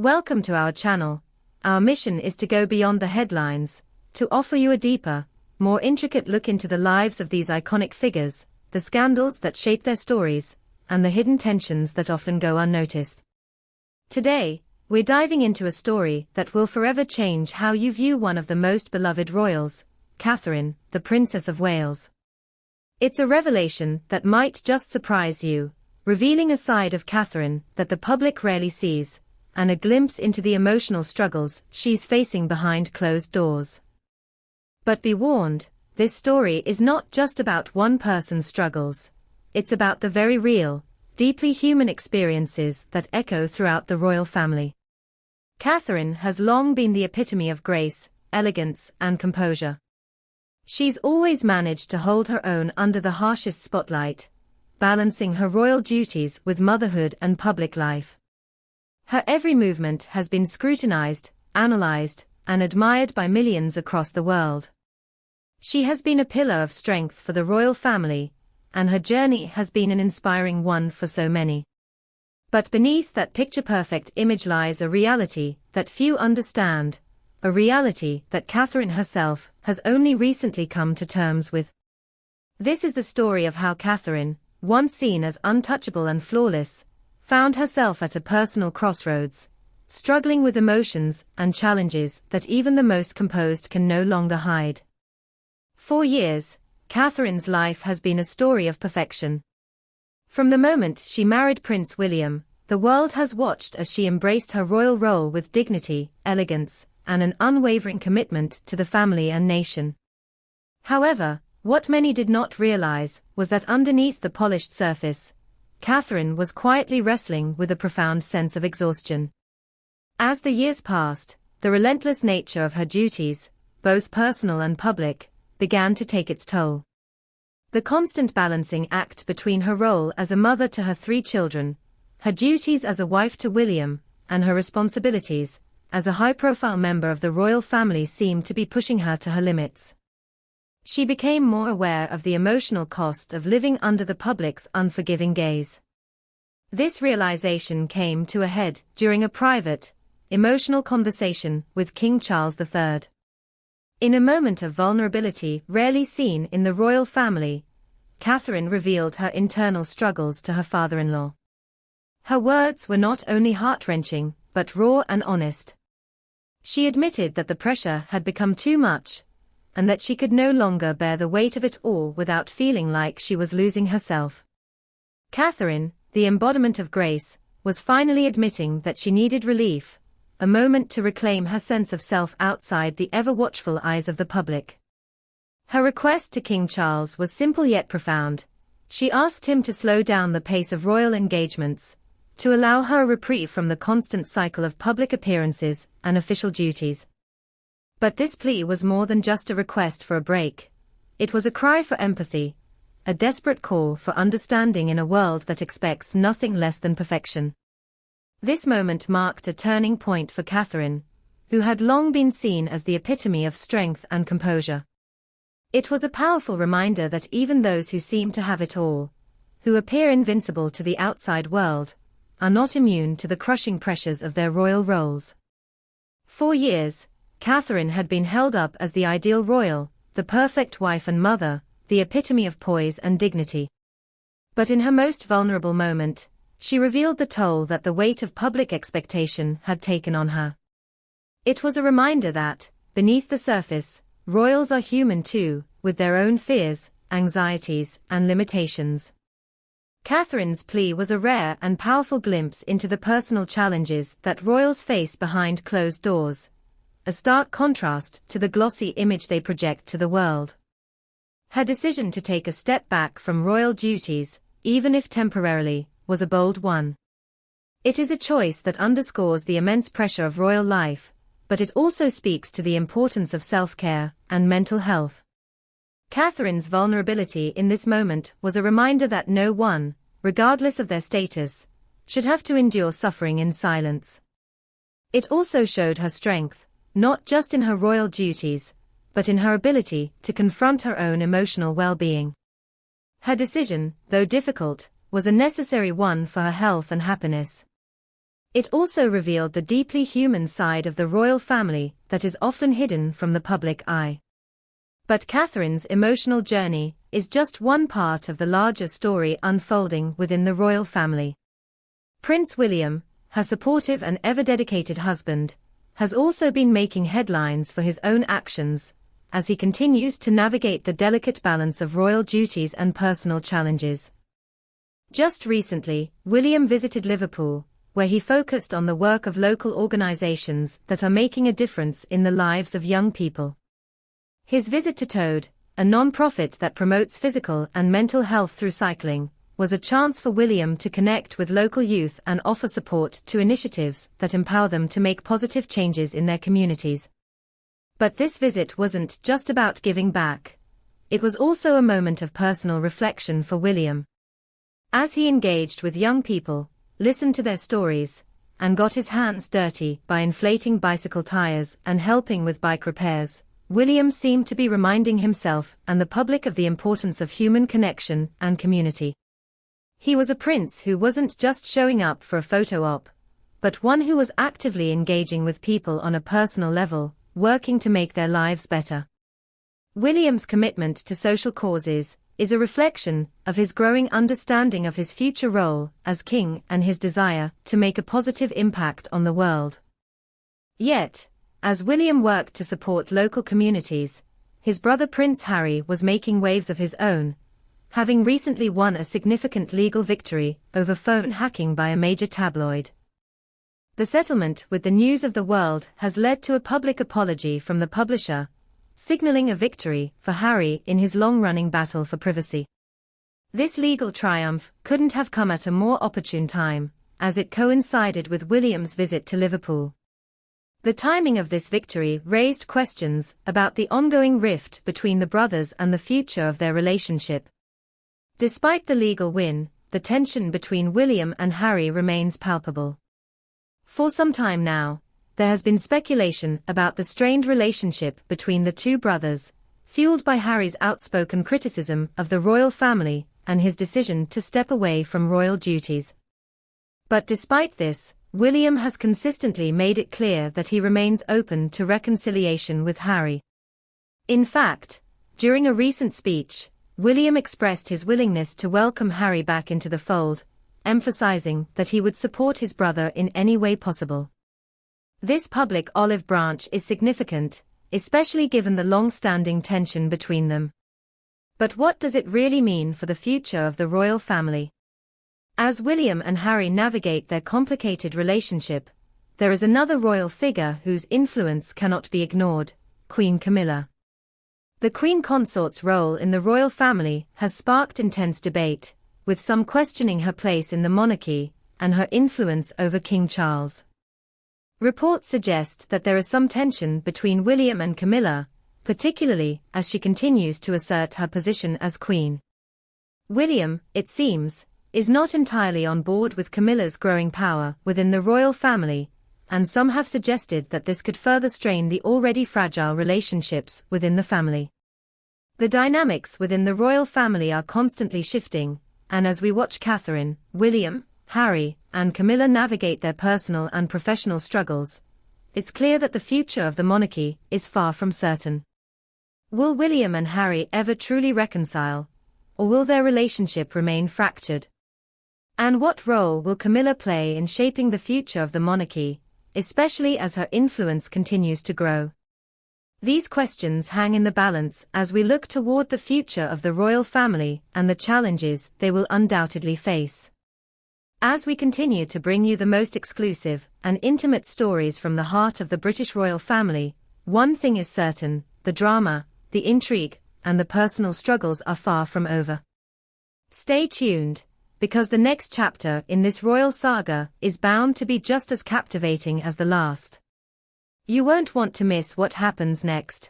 Welcome to our channel. Our mission is to go beyond the headlines, to offer you a deeper, more intricate look into the lives of these iconic figures, the scandals that shape their stories, and the hidden tensions that often go unnoticed. Today, we're diving into a story that will forever change how you view one of the most beloved royals, Catherine, the Princess of Wales. It's a revelation that might just surprise you, revealing a side of Catherine that the public rarely sees, and a glimpse into the emotional struggles she's facing behind closed doors. But be warned, this story is not just about one person's struggles. It's about the very real, deeply human experiences that echo throughout the royal family. Catherine has long been the epitome of grace, elegance, and composure. She's always managed to hold her own under the harshest spotlight, balancing her royal duties with motherhood and public life. Her every movement has been scrutinized, analyzed, and admired by millions across the world. She has been a pillar of strength for the royal family, and her journey has been an inspiring one for so many. But beneath that picture-perfect image lies a reality that few understand, a reality that Catherine herself has only recently come to terms with. This is the story of how Catherine, once seen as untouchable and flawless, found herself at a personal crossroads, struggling with emotions and challenges that even the most composed can no longer hide. For years, Catherine's life has been a story of perfection. From the moment she married Prince William, the world has watched as she embraced her royal role with dignity, elegance, and an unwavering commitment to the family and nation. However, what many did not realize was that underneath the polished surface, Catherine was quietly wrestling with a profound sense of exhaustion. As the years passed, the relentless nature of her duties, both personal and public, began to take its toll. The constant balancing act between her role as a mother to her 3 children, her duties as a wife to William, and her responsibilities as a high-profile member of the royal family seemed to be pushing her to her limits. She became more aware of the emotional cost of living under the public's unforgiving gaze. This realization came to a head during a private, emotional conversation with King Charles III. In a moment of vulnerability rarely seen in the royal family, Catherine revealed her internal struggles to her father-in-law. Her words were not only heart-wrenching, but raw and honest. She admitted that the pressure had become too much, and that she could no longer bear the weight of it all without feeling like she was losing herself. Catherine, the embodiment of grace, was finally admitting that she needed relief, a moment to reclaim her sense of self outside the ever-watchful eyes of the public. Her request to King Charles was simple yet profound. She asked him to slow down the pace of royal engagements, to allow her a reprieve from the constant cycle of public appearances and official duties. But this plea was more than just a request for a break. It was a cry for empathy, a desperate call for understanding in a world that expects nothing less than perfection. This moment marked a turning point for Catherine, who had long been seen as the epitome of strength and composure. It was a powerful reminder that even those who seem to have it all, who appear invincible to the outside world, are not immune to the crushing pressures of their royal roles. For years, Catherine had been held up as the ideal royal, the perfect wife and mother, the epitome of poise and dignity. But in her most vulnerable moment, she revealed the toll that the weight of public expectation had taken on her. It was a reminder that, beneath the surface, royals are human too, with their own fears, anxieties, and limitations. Catherine's plea was a rare and powerful glimpse into the personal challenges that royals face behind closed doors, a stark contrast to the glossy image they project to the world. Her decision to take a step back from royal duties, even if temporarily, was a bold one. It is a choice that underscores the immense pressure of royal life, but it also speaks to the importance of self-care and mental health. Catherine's vulnerability in this moment was a reminder that no one, regardless of their status, should have to endure suffering in silence. It also showed her strength, not just in her royal duties, but in her ability to confront her own emotional well-being. Her decision, though difficult, was a necessary one for her health and happiness. It also revealed the deeply human side of the royal family that is often hidden from the public eye. But Catherine's emotional journey is just one part of the larger story unfolding within the royal family. Prince William, her supportive and ever-dedicated husband, has also been making headlines for his own actions, as he continues to navigate the delicate balance of royal duties and personal challenges. Just recently, William visited Liverpool, where he focused on the work of local organizations that are making a difference in the lives of young people. His visit to Toad, a non-profit that promotes physical and mental health through cycling, was a chance for William to connect with local youth and offer support to initiatives that empower them to make positive changes in their communities. But this visit wasn't just about giving back. It was also a moment of personal reflection for William. As he engaged with young people, listened to their stories, and got his hands dirty by inflating bicycle tires and helping with bike repairs, William seemed to be reminding himself and the public of the importance of human connection and community. He was a prince who wasn't just showing up for a photo op, but one who was actively engaging with people on a personal level, working to make their lives better. William's commitment to social causes is a reflection of his growing understanding of his future role as king and his desire to make a positive impact on the world. Yet, as William worked to support local communities, his brother Prince Harry was making waves of his own, having recently won a significant legal victory over phone hacking by a major tabloid. The settlement with the News of the World has led to a public apology from the publisher, signaling a victory for Harry in his long-running battle for privacy. This legal triumph couldn't have come at a more opportune time, as it coincided with William's visit to Liverpool. The timing of this victory raised questions about the ongoing rift between the brothers and the future of their relationship. Despite the legal win, the tension between William and Harry remains palpable. For some time now, there has been speculation about the strained relationship between the two brothers, fueled by Harry's outspoken criticism of the royal family and his decision to step away from royal duties. But despite this, William has consistently made it clear that he remains open to reconciliation with Harry. In fact, during a recent speech, William expressed his willingness to welcome Harry back into the fold, emphasizing that he would support his brother in any way possible. This public olive branch is significant, especially given the long-standing tension between them. But what does it really mean for the future of the royal family? As William and Harry navigate their complicated relationship, there is another royal figure whose influence cannot be ignored, Queen Camilla. The Queen Consort's role in the royal family has sparked intense debate, with some questioning her place in the monarchy and her influence over King Charles. Reports suggest that there is some tension between William and Camilla, particularly as she continues to assert her position as queen. William, it seems, is not entirely on board with Camilla's growing power within the royal family, and some have suggested that this could further strain the already fragile relationships within the family. The dynamics within the royal family are constantly shifting, and as we watch Catherine, William, Harry, and Camilla navigate their personal and professional struggles, it's clear that the future of the monarchy is far from certain. Will William and Harry ever truly reconcile, or will their relationship remain fractured? And what role will Camilla play in shaping the future of the monarchy, especially as her influence continues to grow? These questions hang in the balance as we look toward the future of the royal family and the challenges they will undoubtedly face. As we continue to bring you the most exclusive and intimate stories from the heart of the British royal family, one thing is certain: the drama, the intrigue, and the personal struggles are far from over. Stay tuned, because the next chapter in this royal saga is bound to be just as captivating as the last. You won't want to miss what happens next.